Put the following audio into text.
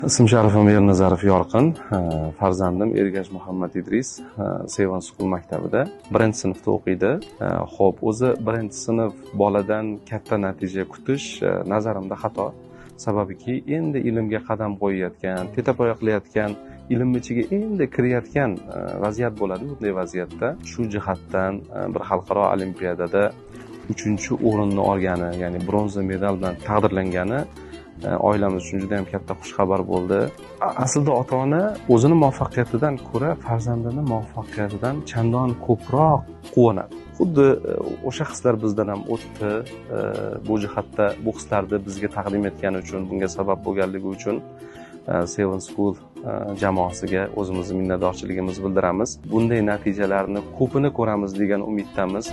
Ism-sharifim Ernazarov Yorqin. Farzandim Ergash Muhammad Idris Seven School maktabida 1-sinfda o'qiydi. Xo'p, o'zi 1-sinf boladan katta natija kutish nazarimda xato. Sababiki endi ilmga qadam qo'yayotgan, tetapoya qilayotgan, ilm ichiga endi kirayotgan vaziyat bo'ladi. Bunday vaziyatda shu jihatdan bir xalqaro olimpiadada 3-o'rinni olgani, ya'ni bronza medal bilan taqdirlangani oilamiz uchun juda ham katta xushxabar bo'ldi. Aslida ota-ona o'zini muvaffaqiyatidan ko'ra farzandini muvaffaqiyatidan chandon ko'proq quvonadi. Xuddi o'sha hislar bizdan ham o'tdi. Bu jihatda bu hislarni bizga taqdim etgani uchun, bunga sabab bo'lganligi uchun Seven School jamoasiga o'zimizni minnatdorchiligimizni bildiramiz. Bunday natijalarni ko'pini ko'ramiz degan umiddamiz.